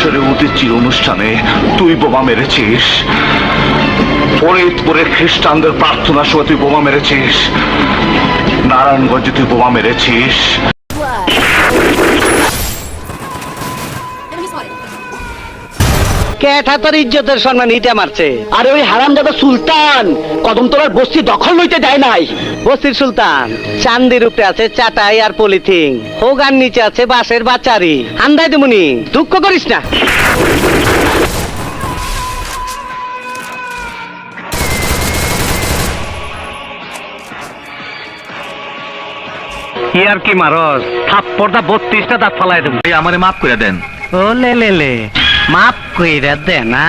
যশোরে উদীচির অনুষ্ঠানে তুই বোমা মেরেছিস, ফরিদপুরে খ্রিস্টানদের প্রার্থনার সময় তুই বোমা মেরেছিস, নারায়ণগঞ্জে তুই বোমা মেরেছিস। কেঠা তোর ইজ্জতের সম্মান ইটা মারছে। আরে ওই হারামজাদা সুলতান কদমতলার বস্তি দখল লইতে দেয় নাই। বস্তির সুলতান চান্দির উপরে আছে চাটাই আর পলিথিন, হোগার নিচে আছে বাঁশের বাচারি। আন্দাই দেমুনি, দুঃখ করিস না। ইয়ার কি মারস? থাপ্পড়টা 32টা দাঁত ফালাই দেব। আমারে মাফ করে দেন। ও লে লে লে, মাপ কইরা দে না।